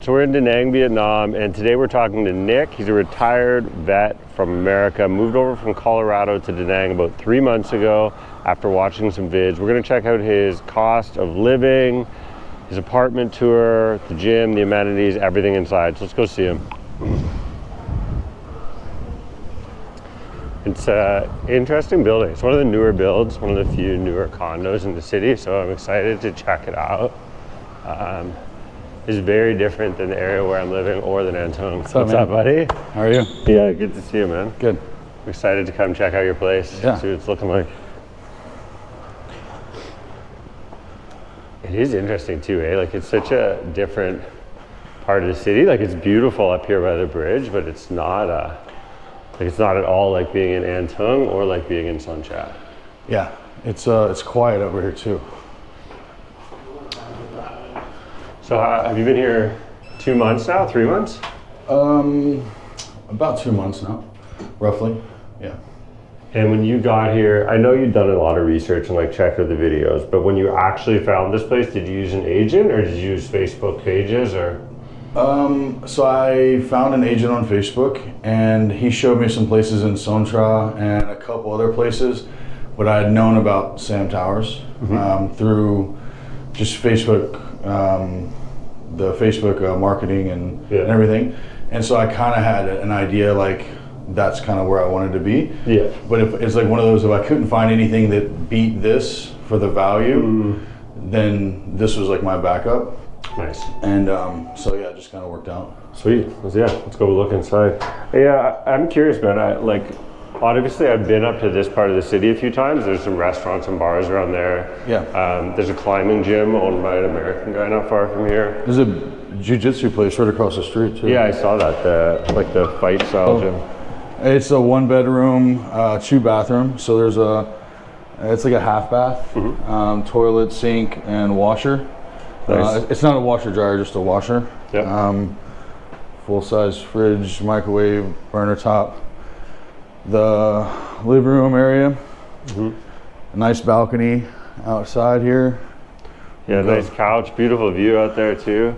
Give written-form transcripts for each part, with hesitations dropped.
so we're in Da Nang, Vietnam, and today we're talking to Nick. He's a retired vet from America, moved over from Colorado to Da Nang about 3 months ago after watching some vids. We're gonna check out his cost of living, his apartment tour, the gym, the amenities, everything inside. So let's go see him. It's an interesting building. It's one of the newer builds, one of the few newer condos in the city, so I'm excited to check it out. It's very different than the area where I'm living or the Nantong. What's up, buddy? How are you? Yeah, good to see you, man. Good. I'm excited to come check out your place, see what it's looking like. It is interesting too, eh? Like, it's such a different part of the city. Like, it's beautiful up here by the bridge, but it's not like, it's not at all like being in An Thung or like being in Son Cha. Yeah, it's quiet over here too. So have you been here 2 months now, 3 months? About 2 months now, roughly, yeah. And when you got here, I know you'd done a lot of research and like checked out the videos, but when you actually found this place, did you use an agent or did you use Facebook pages or? So I found an agent on Facebook and he showed me some places in Son Tra and a couple other places, but I had known about Sam Towers through just Facebook, the Facebook marketing and everything. And so I kind of had an idea like that's kind of where I wanted to be. Yeah. But if it's like one of those, if I couldn't find anything that beat this for the value, then this was like my backup. Nice. And so yeah, it just kind of worked out. Sweet. Let's go look inside. Yeah, I'm curious, man. Obviously I've been up to this part of the city a few times. There's some restaurants and bars around there. Yeah. There's a climbing gym owned by an American guy not far from here. There's a jiu-jitsu place right across the street too. Yeah, I saw that, the fight style gym. It's a 1-bedroom, 2-bathroom. So there's it's like a half bath, toilet, sink, and washer. Nice. It's not a washer dryer, just a washer. Yep. Full-size fridge, microwave, burner top. The living room area, a nice balcony outside here. Yeah, nice couch, beautiful view out there too.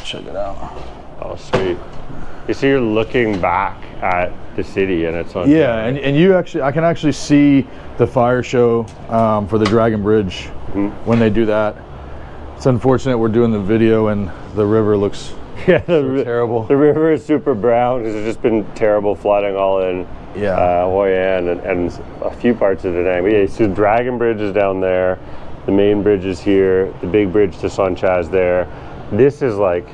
Check it out. Oh, sweet. You see, you're looking back at the city and it's on. Yeah, and you actually, I can actually see the fire show for the Dragon Bridge when they do that. It's unfortunate we're doing the video and the river looks terrible. The river is super brown because there's just been terrible flooding all in Hoi An and a few parts of Da Nang. But yeah, so the Dragon Bridge is down there. The main bridge is here. The big bridge to Son Cha is there. This is like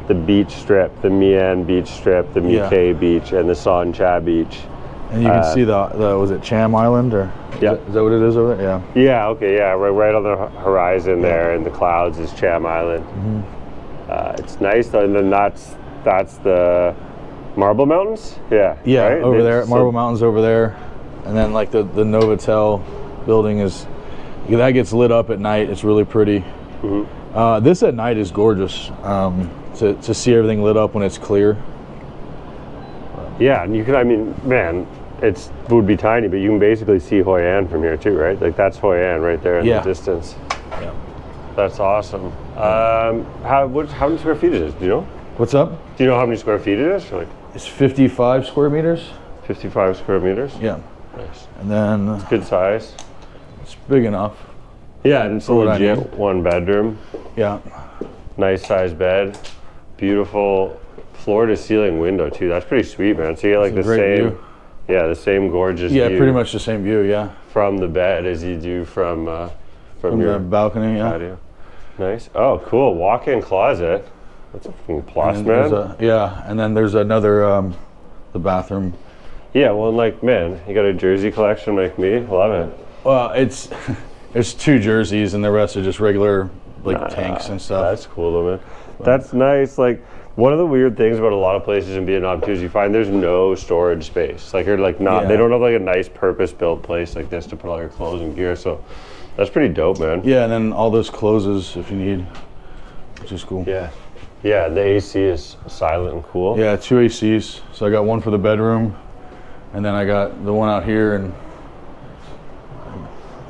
the beach strip, the Mian beach strip, the Mie beach, and the Son Cha beach. And you can see the was it Cham Island or? Yeah. Is that what it is over there? Yeah. Yeah. Okay. Yeah. Right on the horizon there, in the clouds is Cham Island. It's nice though, and then that's the Marble Mountains. Yeah. Yeah. Right? Over there, Marble Mountains over there, and then like the Novotel building is that gets lit up at night. It's really pretty. This at night is gorgeous. To see everything lit up when it's clear. Yeah, and you can, I mean, man, it would be tiny, but you can basically see Hoi An from here too, right? Like that's Hoi An right there in the distance. Yeah. That's awesome. How many square feet it is? Do you know? What's up? Do you know how many square feet it is? Like, it's 55 square meters. 55 square meters? Yeah. Nice. And then it's good size. It's big enough. Yeah, and it's a legit 1-bedroom. Yeah. Nice size bed. Beautiful floor to ceiling window too. That's pretty sweet, man. So you get like the same view. Yeah, the same gorgeous view. Yeah, pretty much the same view, yeah. From the bed as you do from your the balcony, patio. Nice. Oh, cool. Walk-in closet. That's a fucking plus, man. And then there's another the bathroom. Yeah, well, like, man, you got a jersey collection like me. Love it. Well, there's 2 jerseys and the rest are just regular like tanks and stuff. That's cool though, man. That's nice. Like, one of the weird things about a lot of places in Vietnam too is you find there's no storage space. Like, you're like not, they don't have like a nice purpose-built place like this to put all your clothes and gear. So that's pretty dope, man. Yeah, and then all those closes if you need, which is cool. Yeah. Yeah, the AC is silent and cool. Yeah, 2 ACs. So I got one for the bedroom, and then I got the one out here and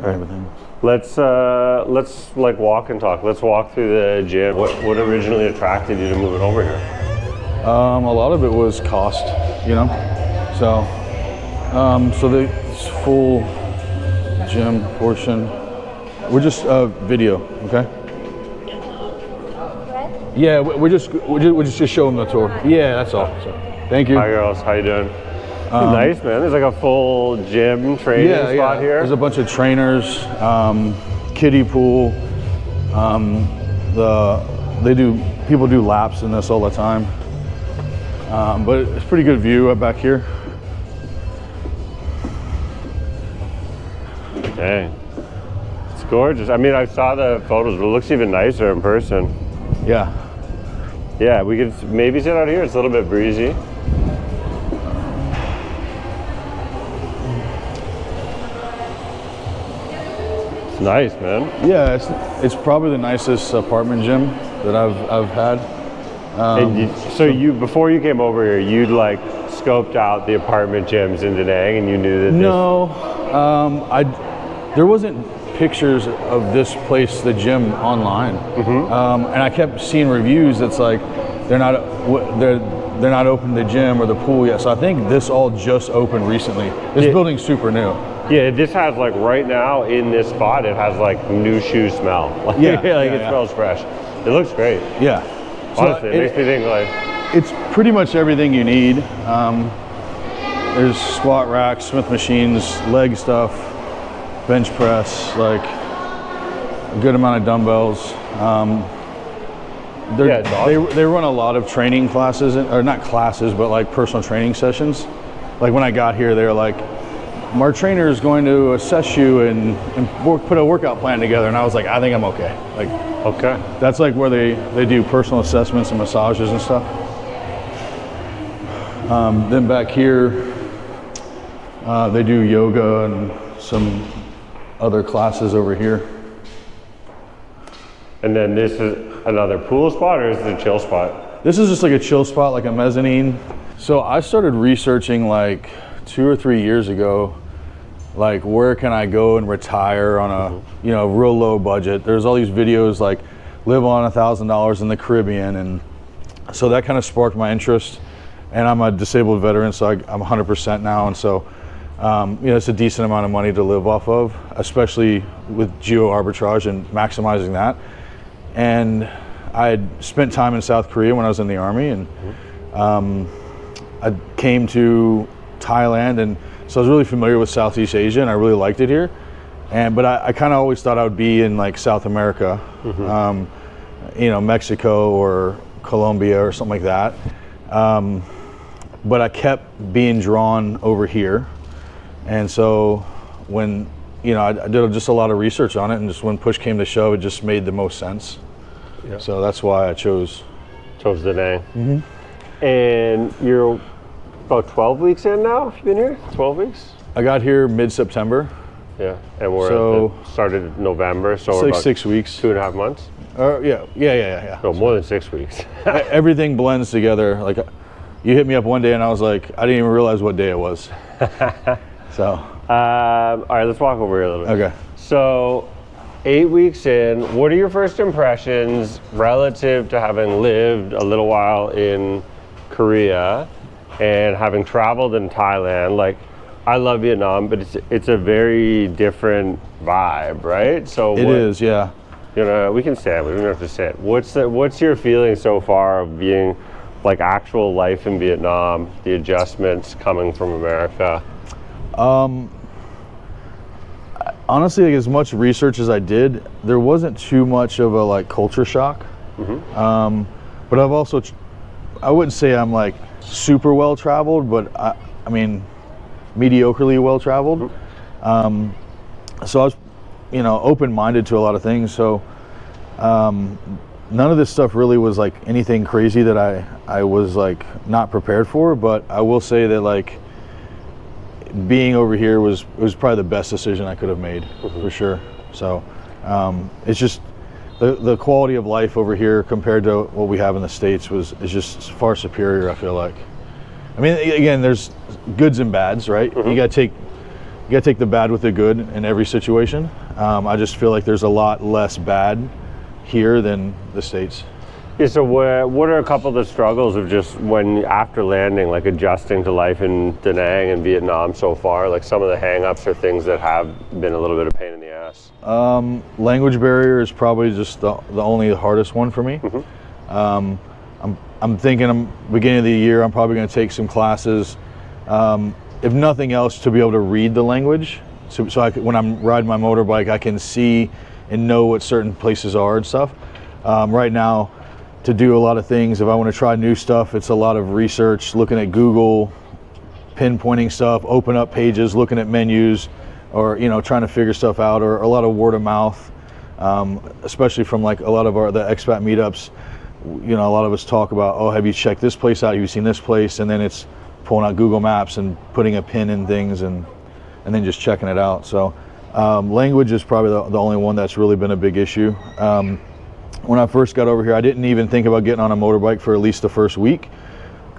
everything. Let's like walk and talk. Let's walk through the gym. What originally attracted you to moving over here? A lot of it was cost, you know. So, so the full gym portion. We're just video, okay? Yeah, we're just show them the tour. Yeah, that's all. So, thank you. Hi girls, how you doing? Nice, man. There's like a full gym training spot here. There's a bunch of trainers, kiddie pool. People do laps in this all the time. But it's pretty good view up back here. Dang, it's gorgeous. I mean, I saw the photos, but it looks even nicer in person. Yeah. Yeah, we could maybe sit out here. It's a little bit breezy. It's nice, man. Yeah, it's probably the nicest apartment gym that I've had. So you, before you came over here, you'd like scoped out the apartment gyms in Da Nang, and you knew that. No, there wasn't pictures of this place, the gym, online, and I kept seeing reviews that's like they're not open the gym or the pool yet. So I think this all just opened recently. This building's super new. Yeah, this has like right now in this spot, it has like new shoe smell. Like, it smells fresh. It looks great. Yeah. Honestly, it makes me think like it's pretty much everything you need. There's squat racks, Smith machines, leg stuff, bench press, like a good amount of dumbbells. They run a lot of training classes, or not classes, but like personal training sessions. Like when I got here, they were like, our trainer is going to assess you and put a workout plan together. And I was like, I think I'm okay. Like, okay. That's like where they do personal assessments and massages and stuff. Then back here, they do yoga and some other classes over here. And then this is another pool spot, or is it a chill spot? This is just like a chill spot, like a mezzanine. So I started researching like 2 or 3 years ago, like where can I go and retire on a real low budget. There's all these videos like live on $1,000 in the Caribbean, and so that kind of sparked my interest. And I'm a disabled veteran, so I'm 100% now, and so it's a decent amount of money to live off of, especially with geo arbitrage and maximizing that. And I had spent time in South Korea when I was in the Army, and I came to Thailand, and so I was really familiar with Southeast Asia, and I really liked it here. But I kind of always thought I would be in like South America, Mexico or Colombia or something like that. But I kept being drawn over here, and so when I did just a lot of research on it, and just when push came to shove, it just made the most sense. Yep. So that's why I chose Da Nang. And you're about 12 weeks in now? You've been here 12 weeks? I got here mid-September. Yeah, and we're started November, so it's we're like about 6 weeks. 2.5 months? Yeah. No, more than 6 weeks. Everything blends together. Like, you hit me up one day and I was like, I didn't even realize what day it was. So. All right, let's walk over here a little bit. Okay. So, 8 weeks in, what are your first impressions relative to having lived a little while in Korea and having traveled in Thailand? Like, I love Vietnam, but it's a very different vibe, right? So it is, yeah. We can stand, we don't have to sit. What's your feeling so far of being like actual life in Vietnam, the adjustments coming from America? Honestly, like, as much research as I did, there wasn't too much of a like culture shock. But I've also, I wouldn't say I'm like super well traveled, but I mean, mediocrely well traveled. So I was, open-minded to a lot of things. So none of this stuff really was like anything crazy that I was like not prepared for. But I will say that like being over here was probably the best decision I could have made, for sure. So it's just the quality of life over here compared to what we have in the States is just far superior, I feel like. I mean, again, there's goods and bads, right? You got to take you gotta take the bad with the good in every situation. I just feel like there's a lot less bad here than the States. Yeah, so what are a couple of the struggles of just when, after landing, like adjusting to life in Da Nang and Vietnam so far, like some of the hang-ups or things that have been a little bit of pain in the ass? Language barrier is probably just the only hardest one for me. I'm thinking beginning of the year, I'm probably gonna take some classes, if nothing else, to be able to read the language. So when I'm riding my motorbike, I can see and know what certain places are and stuff. Right now, to do a lot of things, if I want to try new stuff, it's a lot of research, looking at Google, pinpointing stuff, open up pages, looking at menus, or trying to figure stuff out, or a lot of word of mouth, especially from like a lot of the expat meetups. A lot of us talk about, oh, have you checked this place out? Have you seen this place? And then it's pulling out Google Maps and putting a pin in things and then just checking it out. So language is probably the only one that's really been a big issue. When I first got over here, I didn't even think about getting on a motorbike for at least the first week,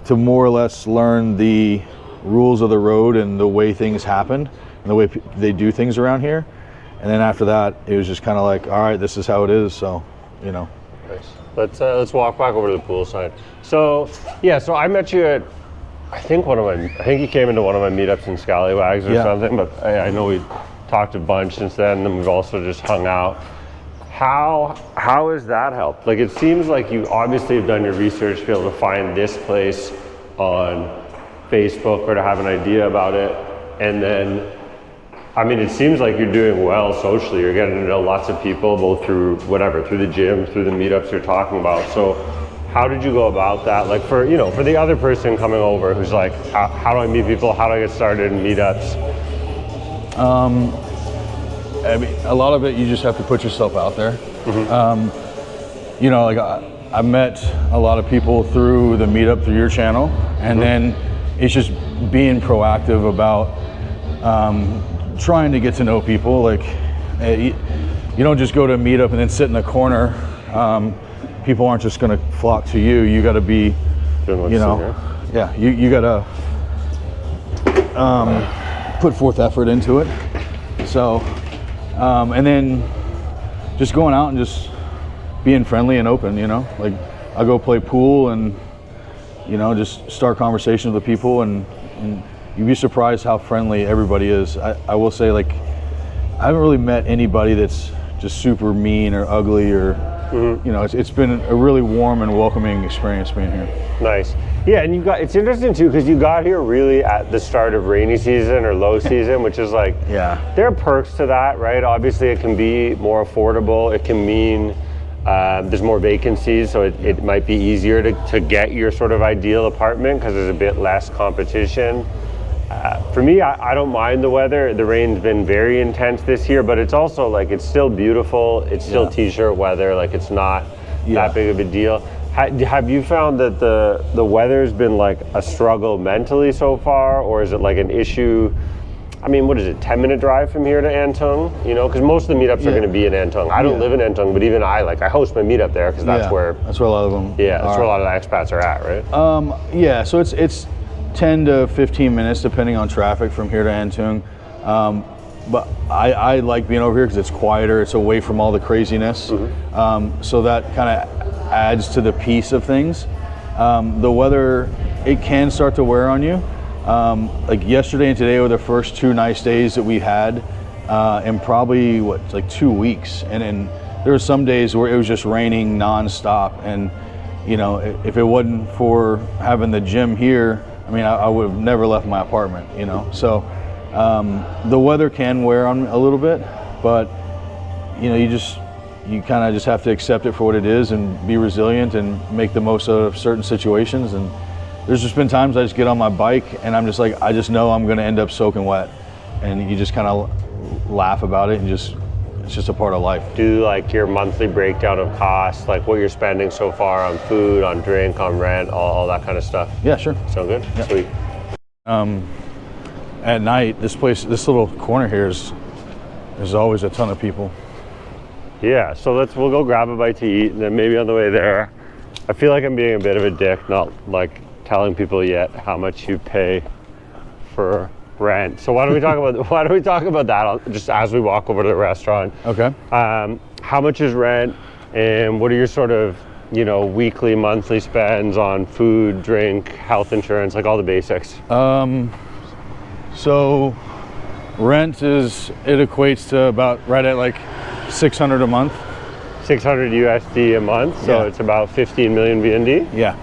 to more or less learn the rules of the road and the way things happen and the way they do things around here. And then after that, it was just kind of like, all right, this is how it is. So, Nice. Let's walk back over to the pool side. So I met you at, I think you came into one of my meetups in Scallywags or something, but I know we talked a bunch since then, and we've also just hung out. How has that helped? Like, it seems like you obviously have done your research to be able to find this place on Facebook or to have an idea about it. And then, it seems like you're doing well socially. You're getting to know lots of people, both through the gym, through the meetups you're talking about. So how did you go about that? Like for the other person coming over who's like, how do I meet people? How do I get started in meetups? A lot of it, you just have to put yourself out there. I met a lot of people through the meetup, through your channel, and then it's just being proactive about trying to get to know people. Like, you don't just go to a meetup and then sit in a corner. People aren't just going to flock to you. You got to be, you got to put forth effort into it. So. And then just going out and just being friendly and open, like I go play pool and, just start conversations with people, and you'd be surprised how friendly everybody is. I will say, like, I haven't really met anybody that's just super mean or ugly or, it's been a really warm and welcoming experience being here. Nice. Yeah, and it's interesting too, because you got here really at the start of rainy season or low season, which is like, there are perks to that, right? Obviously it can be more affordable. It can mean there's more vacancies, so it might be easier to get your sort of ideal apartment because there's a bit less competition. For me, I don't mind the weather. The rain's been very intense this year, but it's also like, it's still beautiful. It's still t-shirt weather. Like, it's not that big of a deal. Have you found that the weather's been like a struggle mentally so far, or is it like an issue? What is it, 10-minute drive from here to Antung? Because most of the meetups are going to be in Antung. I don't live in Antung, but even I host my meetup there because that's where a lot of them that's where a lot of the expats are at, right? So it's 10 to 15 minutes depending on traffic from here to Antung. But I like being over here because it's quieter, it's away from all the craziness. So that kind of adds to the peace of things. The weather, it can start to wear on you. Like yesterday and today were the first 2 nice days that we had in probably 2 weeks. And then there were some days where it was just raining nonstop. And if it wasn't for having the gym here, I would have never left my apartment, So the weather can wear on a little bit, but you kind of just have to accept it for what it is and be resilient and make the most of certain situations. And there's just been times I just get on my bike and I'm just like, I just know I'm going to end up soaking wet, and you just kind of laugh about it and it's just a part of life. Do like your monthly breakdown of costs, like what you're spending so far on food, on drink, on rent, all that kind of stuff. Yeah, sure. Sound good? Yeah. Sweet. At night, this little corner here there's always a ton of people. Yeah, so we'll go grab a bite to eat, and then maybe on the way there, I feel like I'm being a bit of a dick, not like telling people yet how much you pay for rent. So why don't we talk about that just as we walk over to the restaurant? Okay. How much is rent, and what are your sort of, you know, weekly, monthly spends on food, drink, health insurance, like all the basics? So rent it equates to about right at like 600 a month. 600 USD a month, so it's about 15 million VND. Yeah.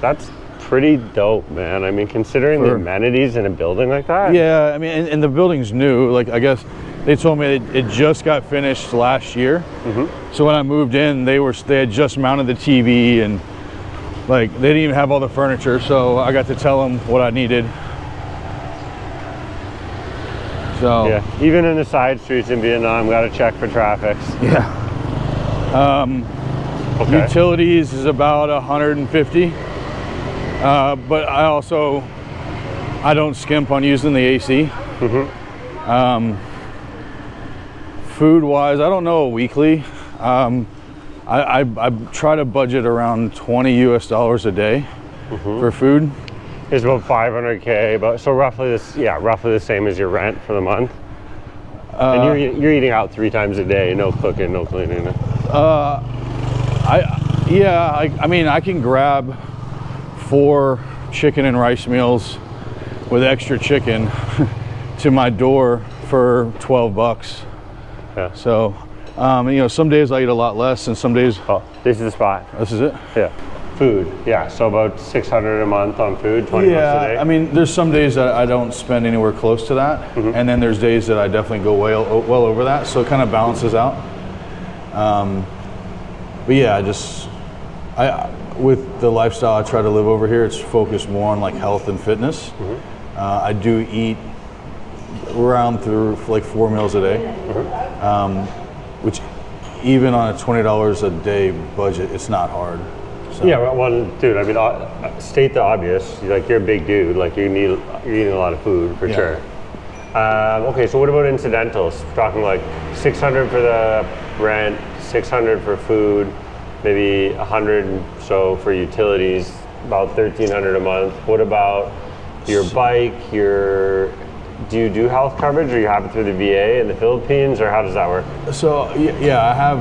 That's pretty dope, man. I mean, considering the amenities in a building like that. Yeah, I mean, and the building's new. Like, I guess they told me it just got finished last year. So when I moved in, they had just mounted the TV, and like they didn't even have all the furniture. So I got to tell them what I needed. So yeah, even in the side streets in Vietnam, got to check for traffic. Yeah. Okay. Utilities is about 150. But I don't skimp on using the AC. Food wise, I don't know weekly. I try to budget around $20 US a day for food. It's about 500K, but so roughly the same as your rent for the month. And you're eating out 3 times a day, no cooking, no cleaning. I mean, I can grab 4 chicken and rice meals with extra chicken to my door for $12. Yeah. So, you know, some days I eat a lot less, and some days. Oh, this is the spot. This is it. Yeah. Food. Yeah. So about 600 a month on food, 20 bucks a day. I mean, there's some days that I don't spend anywhere close to that, and then there's days that I definitely go well over that. So it kind of balances out. But yeah, with the lifestyle I try to live over here, it's focused more on like health and fitness. I do eat around through like 4 meals a day, which even on a $20 a day budget, it's not hard. So. Yeah, well, dude, I mean, state the obvious. Like, you're a big dude. Like, you're eating a lot of food for sure. Okay, so what about incidentals? We're talking like 600 for the rent, 600 for food, maybe 100 or so for utilities, about 1,300 a month. What about your bike? Do you do health coverage, or you have it through the VA in the Philippines, or how does that work? So yeah, I have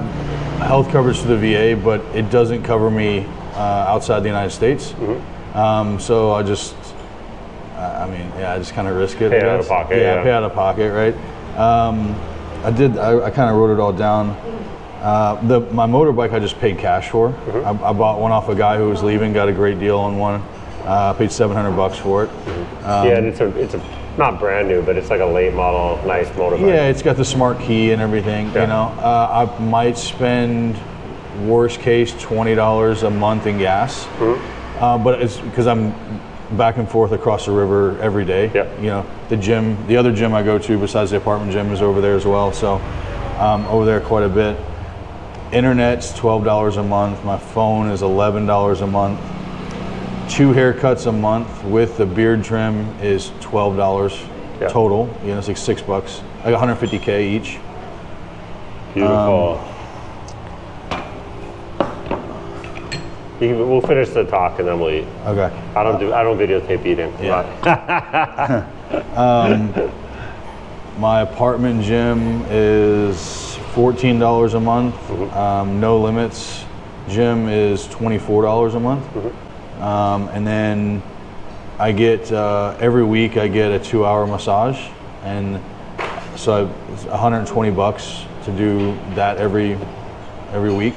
health coverage through the VA, but it doesn't cover me outside the United States. So I just kind of risk it. Pay out of pocket. Yeah, pay out of pocket, right? I kind of wrote it all down. My motorbike I just paid cash for. I bought one off a guy who was leaving, got a great deal on one. Paid $700 for it. Yeah, and it's a not brand new, but it's like a late model, nice motorbike. Yeah, it's got the smart key and everything. You know, I might spend worst case $20 a month in gas, but it's because I'm back and forth across the river every day. You know, the other gym I go to besides the apartment gym is over there as well, so over there quite a bit. Internet's $12 a month. My phone is $11 a month. 2 haircuts a month with the beard trim is $12 total. You know, it's like $6, like $150K each. Beautiful. We'll finish the talk and then we'll eat. Okay. I don't videotape eating. Yeah. My apartment gym is $14 a month. No limits gym is $24 a month. And then I get every week I get a 2-hour massage, and so it's $120 to do that every week.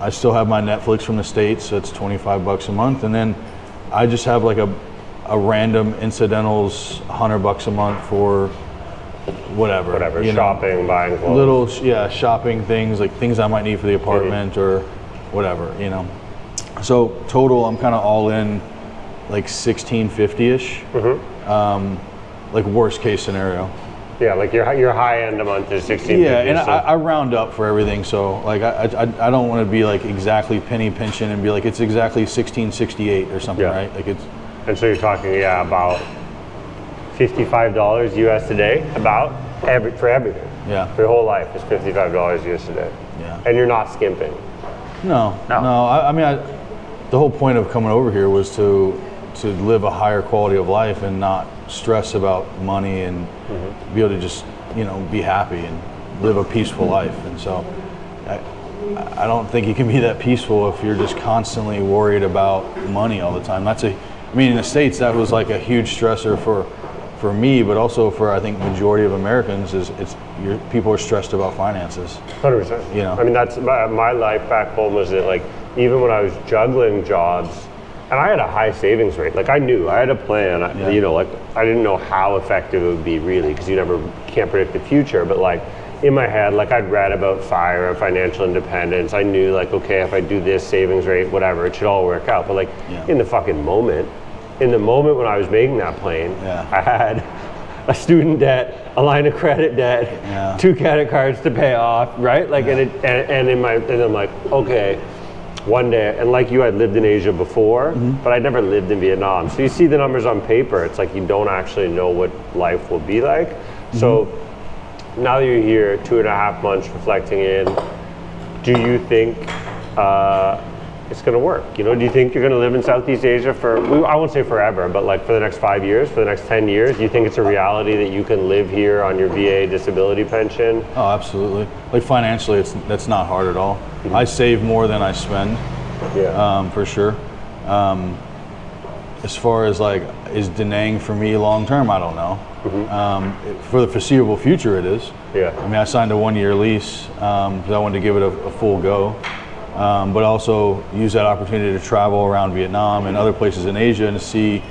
I still have my Netflix from the States, so it's $25 a month, and then I just have like a random incidentals $100 a month for whatever shopping, buying clothes. Little shopping things, like things I might need for the apartment or whatever, you know. So total, I'm kind of all in like $1,650-ish. Like worst case scenario. Yeah, like your high end a month is $1,650. Yeah, and I round up for everything, so like I don't want to be like exactly penny pinching and be like it's exactly $1,668 or something, right? Like it's. And so you're talking about $55 US a day, for everything. Yeah. For your whole life is $55 US a day. Yeah. And you're not skimping. No. I mean, the whole point of coming over here was to to live a higher quality of life and not stress about money and be able to just, you know, be happy and live a peaceful life. And so I don't think you can be that peaceful if you're just constantly worried about money all the time. I mean, in the States, that was like a huge stressor for me, but also for, I think, majority of Americans, people are stressed about finances. 100%. You know? I mean, that's my life back home was that, like, even when I was juggling jobs, and I had a high savings rate. Like, I knew, I had a plan, you know, like, I didn't know how effective it would be really, because you can't predict the future, but like, in my head, like, I'd read about FIRE and financial independence. I knew, like, okay, if I do this savings rate, whatever, it should all work out. But like, in the fucking moment, when I was making that plane, I had a student debt, a line of credit debt, 2 credit cards to pay off, right? Like, and I'm like, okay, one day, and like you, I'd lived in Asia before, but I'd never lived in Vietnam. So you see the numbers on paper, it's like you don't actually know what life will be like. So now that you're here, 2.5 months reflecting in, do you think it's going to work? You know, do you think you're going to live in Southeast Asia I won't say forever, but like for the next 5 years, for the next 10 years? Do you think it's a reality that you can live here on your VA disability pension? Oh, absolutely. Like, financially, that's not hard at all. I save more than I spend, for sure. As far as like, is Da Nang for me long term? I don't know. For the foreseeable future, it is. I mean, I signed a 1-year lease because I wanted to give it a full go. But also use that opportunity to travel around Vietnam and other places in Asia and to see,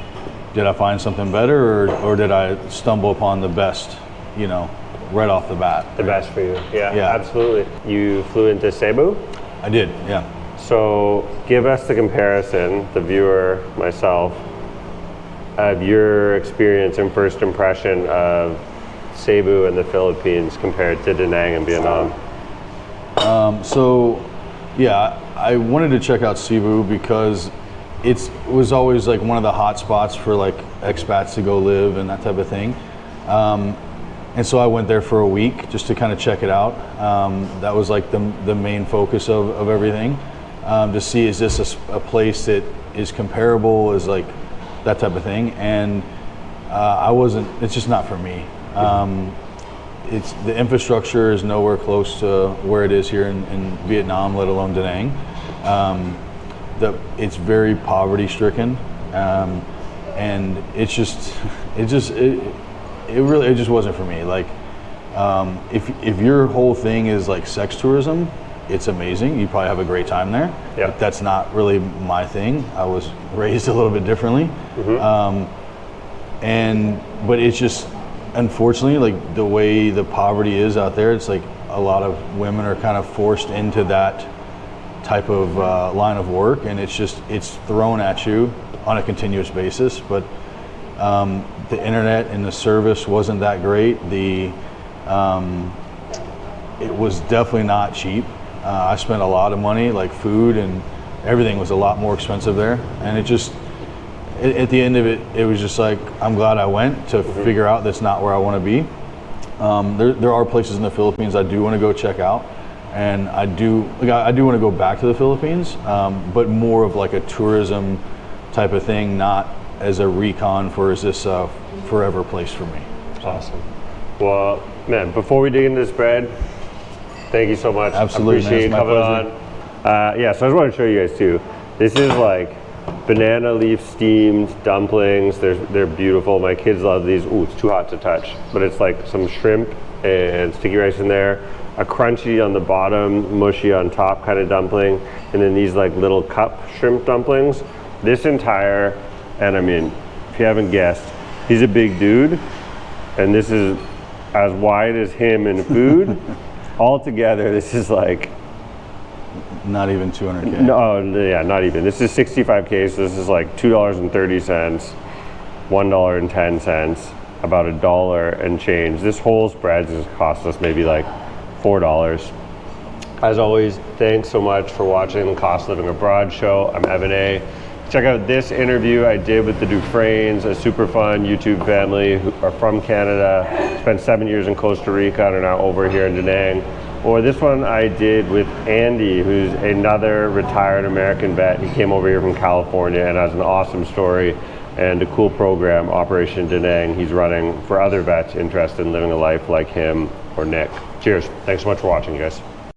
did I find something better or did I stumble upon the best, you know, right off the bat. The best for you, yeah, absolutely. You flew into Cebu? I did, yeah. So give us the comparison, the viewer, myself, of your experience and first impression of Cebu and the Philippines compared to Da Nang and Vietnam. I wanted to check out Cebu because it was always like one of the hot spots for like expats to go live and that type of thing. And so I went there for a week just to kind of check it out. That was like the main focus of everything, to see, is this a place that is comparable, is like that type of thing. And it's just not for me. The infrastructure is nowhere close to where it is here in Vietnam, let alone Da Nang. It's very poverty stricken, and it just wasn't for me. Like, if your whole thing is like sex tourism, it's amazing. You probably have a great time there. But that's not really my thing. I was raised a little bit differently, but it's just, unfortunately, like the way the poverty is out there, it's like a lot of women are kind of forced into that type of line of work, and it's thrown at you on a continuous basis. But the internet and the service wasn't that great. It was definitely not cheap. I spent a lot of money, like food and everything was a lot more expensive there, and at the end of it, it was just like, I'm glad I went to figure out that's not where I want to be. There are places in the Philippines I do want to go check out, and I do want to go back to the Philippines, but more of like a tourism type of thing, not as a recon for, is this a forever place for me. Awesome. Well, man, before we dig into this bread, thank you so much. Absolutely, I appreciate you coming on. So I just want to show you guys too. This is like banana leaf steamed dumplings. They're beautiful. My kids love these. Ooh, it's too hot to touch. But it's like some shrimp and sticky rice in there, a crunchy on the bottom, mushy on top kind of dumpling, and then these like little cup shrimp dumplings. This entire, and I mean, if you haven't guessed, he's a big dude, and this is as wide as him in food. All together, this is like, not even 200K. No, yeah, not even. This is 65K, so this is like $2.30, $1.10, about $1 and change. This whole spread just cost us maybe like $4. As always, thanks so much for watching the Cost Living Abroad show. I'm Evan A. Check out this interview I did with the Dufresnes, a super fun YouTube family who are from Canada, spent 7 years in Costa Rica and are now over here in Da Nang. Or this one I did with Andy, who's another retired American vet. He came over here from California and has an awesome story and a cool program, Operation Da Nang, he's running for other vets interested in living a life like him or Nick. Cheers. Thanks so much for watching, guys.